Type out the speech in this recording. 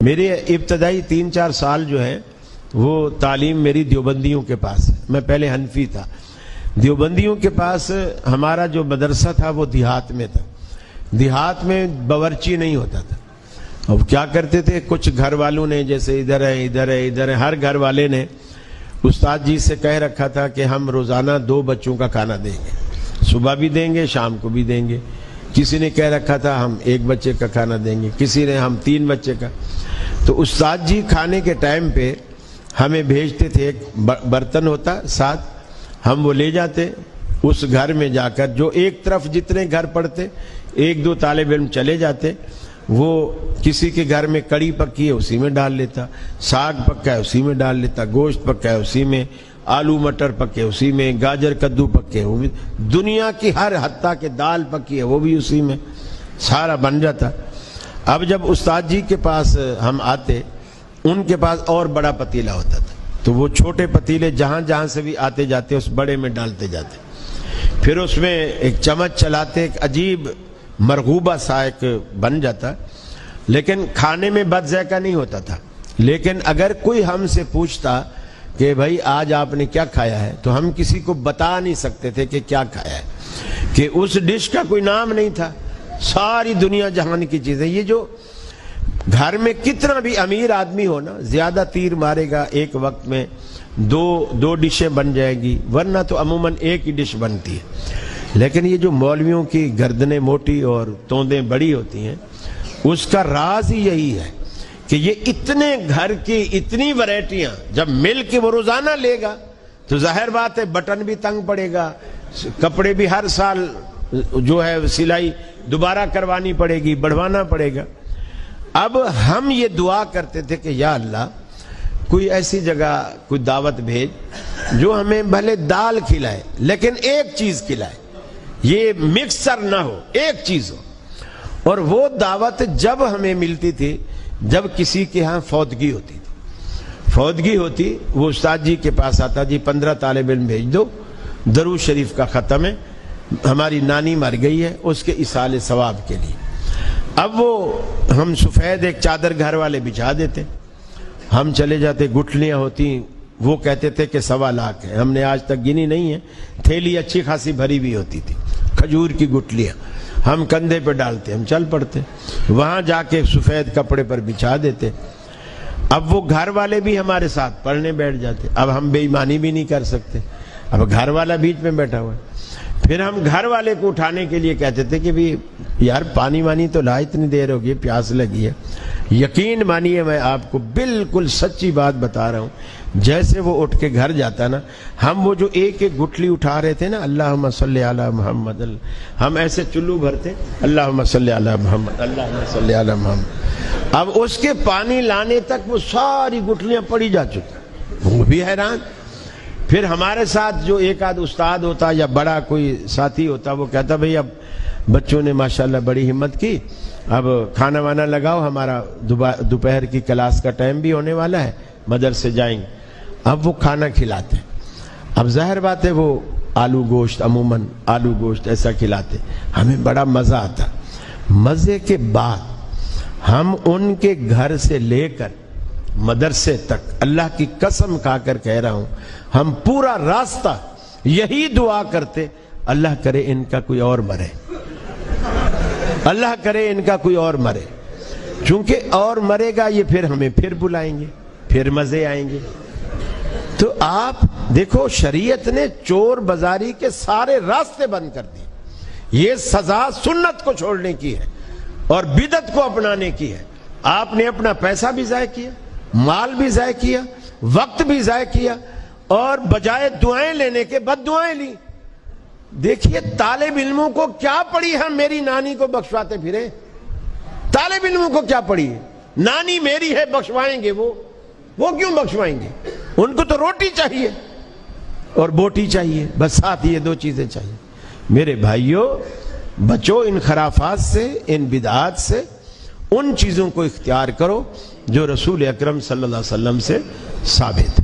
میرے ابتدائی 3-4 سال جو ہے وہ تعلیم میری دیوبندیوں کے پاس ہے. میں پہلے حنفی تھا. دیوبندیوں کے پاس ہمارا جو مدرسہ تھا وہ دیہات میں تھا. دیہات میں باورچی نہیں ہوتا تھا. اب کیا کرتے تھے, کچھ گھر والوں نے, جیسے ادھر ہے, ہر گھر والے نے استاد جی سے کہہ رکھا تھا کہ ہم روزانہ 2 بچوں کا کھانا دیں گے, صبح بھی دیں گے شام کو بھی دیں گے. کسی نے کہہ رکھا تھا ہم 1 بچے کا کھانا دیں گے, کسی نے ہم 3 بچے کا. تو استاد جی کھانے کے ٹائم پہ ہمیں بھیجتے تھے, ایک برتن ہوتا ساتھ, ہم وہ لے جاتے اس گھر میں جا کر, جو ایک طرف جتنے گھر پڑتے 1-2 طالب علم چلے جاتے, وہ کسی کے گھر میں کڑی پکی ہے اسی میں ڈال لیتا, ساگ پکا ہے اسی میں ڈال لیتا, گوشت پکا ہے اسی میں, آلو مٹر پکے اسی میں, گاجر کدو پکے وہ بھی, دنیا کی ہر حتیٰ کہ دال پکی ہے وہ بھی اسی میں, سارا بن جاتا. اب جب استاد جی کے پاس ہم آتے, ان کے پاس اور بڑا پتیلا ہوتا تھا, تو وہ چھوٹے پتیلے جہاں جہاں سے بھی آتے جاتے اس بڑے میں ڈالتے جاتے, پھر اس میں ایک چمچ چلاتے, ایک عجیب مرغوبہ سا ایک بن جاتا, لیکن کھانے میں بد ذائقہ نہیں ہوتا تھا. لیکن اگر کوئی ہم سے پوچھتا کہ بھائی آج آپ نے کیا کھایا ہے, تو ہم کسی کو بتا نہیں سکتے تھے کہ کیا کھایا ہے, کہ اس ڈش کا کوئی نام نہیں تھا. ساری دنیا جہان کی چیزیں, یہ جو گھر میں کتنا بھی امیر آدمی ہو نا, زیادہ تیر مارے گا ایک وقت میں 2 ڈشیں بن جائے گی, ورنہ تو عموماً ایک ہی ڈش بنتی ہے. لیکن یہ جو مولویوں کی گردنیں موٹی اور توندیں بڑی ہوتی ہیں, اس کا راز ہی یہی ہے کہ یہ اتنے گھر کی اتنی ورائٹیاں جب مل کے وہ روزانہ لے گا تو ظاہر بات ہے بٹن بھی تنگ پڑے گا, کپڑے بھی ہر سال جو ہے سلائی دوبارہ کروانی پڑے گی, بڑھوانا پڑے گا. اب ہم یہ دعا کرتے تھے کہ یا اللہ کوئی ایسی جگہ کوئی دعوت بھیج جو ہمیں بھلے دال کھلائے لیکن ایک چیز کھلائے, یہ مکسر نہ ہو, ایک چیز ہو. اور وہ دعوت جب ہمیں ملتی تھی جب کسی کے ہاں فوتگی ہوتی تھی. فوتگی ہوتی, وہ استاد جی کے پاس آتا, جی 15 طالب علم بھیج دو, درود شریف کا ختم ہے, ہماری نانی مر گئی ہے, اس کے ایصال ثواب کے لیے. اب وہ ہم سفید ایک چادر گھر والے بچھا دیتے, ہم چلے جاتے, گٹھلیاں ہوتی, وہ کہتے تھے کہ 1.25 لاکھ ہے, ہم نے آج تک گنی نہیں ہے. تھیلی اچھی خاصی بھری بھی ہوتی تھی, کھجور کی گٹھلیاں, ہم کندھے پہ ڈالتے, ہم چل پڑتے, وہاں جا کے سفید کپڑے پر بچھا دیتے. اب وہ گھر والے بھی ہمارے ساتھ پڑھنے بیٹھ جاتے. اب ہم بے ایمانی بھی نہیں کر سکتے, اب گھر والا بیچ میں بیٹھا ہوا ہے. پھر ہم گھر والے کو اٹھانے کے لیے کہتے تھے کہ بھی یار پانی وانی تو لا, اتنی دیر ہو گئی, پیاس لگی ہے. یقین مانیے میں آپ کو بالکل سچی بات بتا رہا ہوں, جیسے وہ اٹھ کے گھر جاتا نا, ہم وہ جو ایک گٹھلی اٹھا رہے تھے نا, اللہم صلی علی محمد, ہم ایسے چلو بھرتے, اللہم صلی علی محمد, اللہم صلی علی محمد. اب اس کے پانی لانے تک وہ ساری گٹھلیاں پڑی جا چکی, وہ بھی حیران. پھر ہمارے ساتھ جو ایک آدھ استاد ہوتا یا بڑا کوئی ساتھی ہوتا, وہ کہتا بھئی اب بچوں نے ماشاءاللہ بڑی ہمت کی, اب کھانا وانا لگاؤ, ہمارا دوپہر کی کلاس کا ٹائم بھی ہونے والا ہے, مدرسے جائیں گے. اب وہ کھانا کھلاتے. اب ظاہر بات ہے وہ آلو گوشت, عموماً آلو گوشت ایسا کھلاتے, ہمیں بڑا مزہ آتا. مزے کے بعد ہم ان کے گھر سے لے کر مدرسے تک, اللہ کی قسم کھا کر کہہ رہا ہوں, ہم پورا راستہ یہی دعا کرتے, اللہ کرے ان کا کوئی اور مرے, اللہ کرے ان کا کوئی اور مرے, چونکہ اور مرے گا یہ پھر ہمیں پھر بلائیں گے, پھر مزے آئیں گے. تو آپ دیکھو شریعت نے چور بازاری کے سارے راستے بند کر دیے. یہ سزا سنت کو چھوڑنے کی ہے اور بدعت کو اپنانے کی ہے. آپ نے اپنا پیسہ بھی ضائع کیا, مال بھی ضائع کیا, وقت بھی ضائع کیا, اور بجائے دعائیں لینے کے بد دعائیں لی. دیکھیے طالب علموں کو کیا پڑی, ہم میری نانی کو بخشواتے پھرے. طالب علموں کو کیا پڑی ہے, نانی میری ہے بخشوائیں گے, وہ کیوں بخشوائیں گے, ان کو تو روٹی چاہیے اور بوٹی چاہیے, بس ساتھ یہ 2 چیزیں چاہیے. میرے بھائیوں, بچو ان خرافات سے, ان بدعات سے, ان چیزوں کو اختیار کرو جو رسول اکرم صلی اللہ علیہ وسلم سے ثابت ہے.